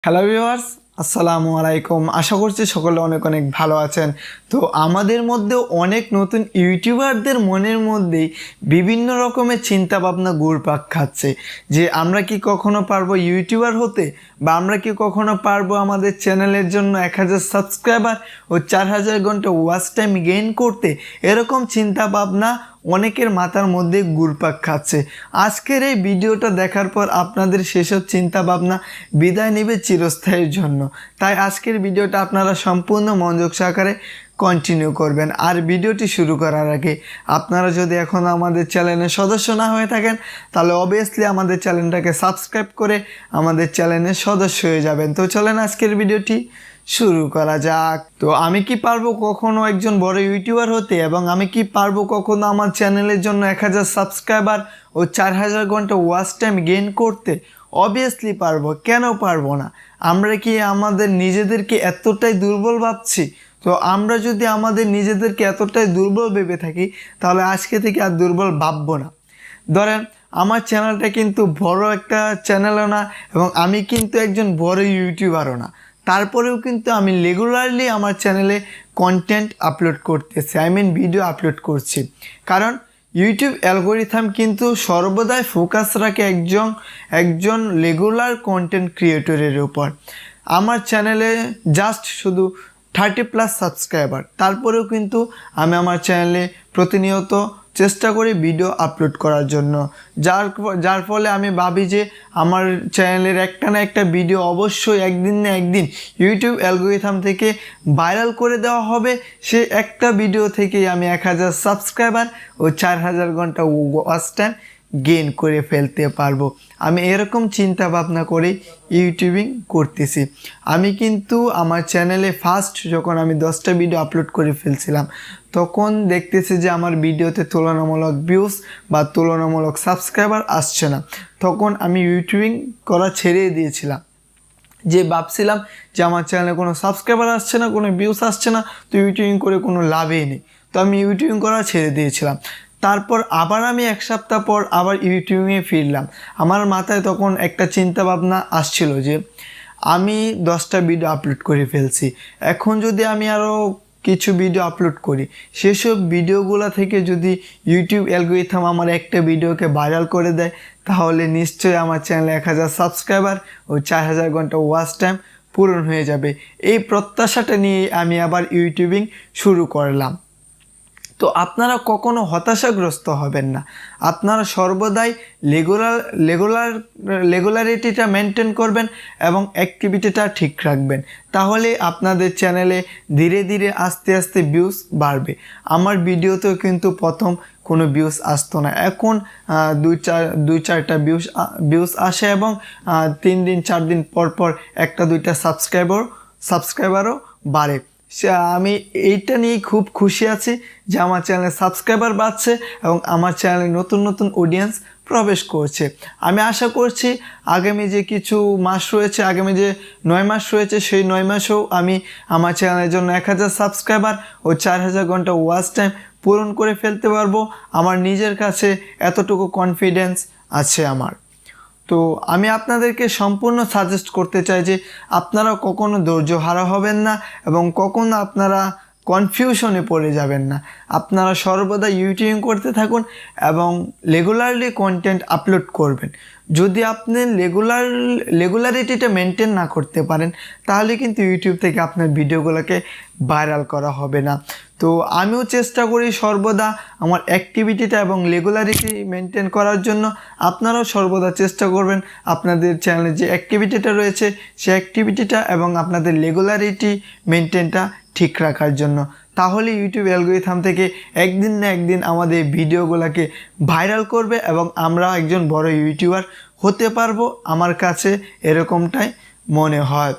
Hello viewers, আসসালামু আলাইকুম। আশা করছি সকলে অনেক অনেক ভালো আছেন। তো আমাদের মধ্যেও অনেক নতুন ইউটিউবারদের মনের মধ্যেই বিভিন্ন রকমের চিন্তা ভাবনা ঘুরপাক খাচ্ছে যে আমরা কি কখনো পারবো ইউটিউবার হতে, বা আমরা কি কখনো পারবো আমাদের চ্যানেলের জন্য 1000 সাবস্ক্রাইবার ও 4000 ঘন্টা ওয়াচ টাইম গেইন করতে। এরকম চিন্তা ভাবনা অনেকের মাথার মধ্যে ঘুরপাক খাচ্ছে। আজকের এই ভিডিওটা দেখার পর আপনাদের সেসব চিন্তা ভাবনা বিদায় নেবে চিরস্থায়ীর জন্য। তাই আজকের ভিডিওটা আপনারা সম্পূর্ণ মনোযোগ সহকারে কন্টিনিউ করবেন। আর ভিডিওটি শুরু করার আগে আপনারা যদি এখনও আমাদের চ্যানেলের সদস্য না হয়ে থাকেন তাহলে অবভিয়াসলি আমাদের চ্যানেলটাকে সাবস্ক্রাইব করে আমাদের চ্যানেলের সদস্য হয়ে যাবেন। তো চলেন আজকের ভিডিওটি শুরু করা যাক। তো আমি কি পারবো কখনো একজন বড় ইউটিউবার হতে, এবং আমি কি পারবো কখনো আমার চ্যানেলের জন্য 1000 সাবস্ক্রাইবার ও 4000 ঘন্টা ওয়াচ টাইম গেইন করতে? অবভিয়াসলি পারবো, কেন পারবো না? আমরা কি আমাদের নিজেদেরকে এতটাই দুর্বল ভাবছি? তো আমরা যদি আমাদের নিজেদেরকে এতটাই দুর্বল ভেবে থাকি তাহলে আজকে থেকে আর দুর্বল ভাববো না। ধরেন আমার চ্যানেলটা কিন্তু বড় একটা চ্যানেলও না, এবং আমি কিন্তু একজন বড় ইউটিউবারও না। তারপরেও কিন্তু আমি রেগুলারলি আমার চ্যানেলে কন্টেন্ট আপলোড করতেছি, ভিডিও আপলোড করছি। কারণ ইউটিউব অ্যালগোরিথম কিন্তু সর্বদাই ফোকাস রাখে একজন রেগুলার কন্টেন্ট ক্রিয়েটরের উপর। আমার চ্যানেলে জাস্ট শুধু 30+ সাবস্ক্রাইবার, তারপরেও কিন্তু আমি আমার চ্যানেলে প্রতিনিয়ত চেষ্টা করি ভিডিও আপলোড করার জন্য, যার ফলে আমি ভাবি যে আমার চ্যানেলের একটা না একটা ভিডিও অবশ্যই একদিন না একদিন ইউটিউব অ্যালগোরিথম থেকে ভাইরাল করে দেওয়া হবে। সে একটা ভিডিও থেকেই আমি 1000 সাবস্ক্রাইবার ও 4000 ঘন্টা ওয়াচ টাইম গেইন করে ফেলতে পারবো। আমি এরকম চিন্তা ভাবনা করে ইউটিউবিং করতেছি। আমি কিন্তু আমার চ্যানেলে ফার্স্ট যখন আমি 10টা ভিডিও আপলোড করে ফেলছিলাম তখন দেখতেছি যে আমার ভিডিওতে তুলনামূলক ভিউজ বা তুলনামূলক সাবস্ক্রাইবার আসছে না। তখন আমি ইউটিউবিং করা ছেড়ে দিয়েছিলাম, যে ভাবছিলাম যে আমার চ্যানেলে কোনো সাবস্ক্রাইবার আসছে না, কোনো ভিউজ আসছে না, তো ইউটিউবিং করে কোনো লাভই নেই। তো আমি ইউটিউবিং করা ছেড়ে দিয়েছিলাম। তারপর আবার আমি এক সপ্তাহ পর আবার ইউটিউবিংয়ে ফিরলাম। আমার মাথায় তখন একটা চিন্তা ভাবনা আসছিল যে আমি 10টা ভিডিও আপলোড করে ফেলছি, এখন যদি আমি আরও কিছু ভিডিও আপলোড করি, সেসব ভিডিওগুলো থেকে যদি ইউটিউব অ্যালগোরিথম আমার একটা ভিডিওকে ভাইরাল করে দেয় তাহলে নিশ্চয়ই আমার চ্যানেলে 1000 সাবস্ক্রাইবার ও 4000 ঘন্টা ওয়াচ টাইম পূরণ হয়ে যাবে। এই প্রত্যাশাটা নিয়ে আমি আবার ইউটিউবিং শুরু করলাম। তো আপনারা কখনো হতাশাগ্রস্ত হবেন না। আপনারা সর্বদাই রেগুলারিটিটা মেনটেন করবেন এবং অ্যাক্টিভিটিটা ঠিক রাখবেন, তাহলে আপনাদের চ্যানেলে ধীরে ধীরে আস্তে আস্তে ভিউজ বাড়বে। আমার ভিডিওতেও কিন্তু প্রথম কোনো ভিউজ আসতো না, এখন 2-4টা ভিউজ আসে, এবং 3 দিন 4 দিন পর পর 1-2টা সাবস্ক্রাইবারও বাড়ে। আমি এইটা নিয়ে খুব খুশি আছি যে আমার চ্যানেলে সাবস্ক্রাইবার বাড়ছে এবং আমার চ্যানেলে নতুন নতুন অডিয়েন্স প্রবেশ করছে। আমি আশা করছি আগামী যে কিছু মাস রয়েছে, আগামী যে 9 মাস রয়েছে, সেই 9 মাসেও আমি আমার চ্যানেলের জন্য 1000 সাবস্ক্রাইবার ও 4000 ঘন্টা ওয়াচ টাইম পূরণ করে ফেলতে পারবো। আমার নিজের কাছে এতটুকু কনফিডেন্স আছে আমার। তো আমি আপনাদেরকে সম্পূর্ণ সাজেস্ট করতে চাই যে আপনারা কখনো ধৈর্য হারা হবেন না এবং কখনো আপনারা কনফিউশনে পড়ে যাবেন না। আপনারা সর্বদা ইউটিউবিং করতে থাকুন এবং রেগুলারলি কন্টেন্ট আপলোড করবেন। যদি আপনি রেগুলারিটিটা মেনটেন না করতে পারেন তাহলে কিন্তু ইউটিউব থেকে আপনার ভিডিওগুলোকে ভাইরাল করা হবে না। তো আমিও চেষ্টা করি সর্বদা আমার অ্যাক্টিভিটিটা এবং রেগুলারিটি মেনটেন করার জন্য। আপনারাও সর্বদা চেষ্টা করবেন আপনাদের চ্যানেলে যে অ্যাক্টিভিটিটা রয়েছে সেই অ্যাক্টিভিটিটা এবং আপনাদের রেগুলারিটি মেনটেনটা ঠিক রাখার জন্য। তাহলে ইউটিউব অ্যালগোরিথম থেকে একদিন না একদিন আমাদের ভিডিওগুলোকে ভাইরাল করবে এবং আমরা একজন বড় ইউটিউবার হতে পারবো। আমার কাছে এরকমটাই মনে হয়।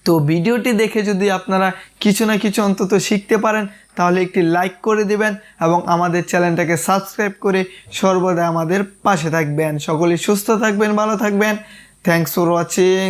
তো ভিডিওটি দেখে যদি আপনারা কিছু না কিছু অন্তত শিখতে পারেন তাহলে একটি লাইক করে দিবেন এবং আমাদের চ্যানেলটাকে সাবস্ক্রাইব করে সর্বদা আমাদের পাশে থাকবেন। সকলেই সুস্থ থাকবেন, ভালো থাকবেন। Thanks for watching.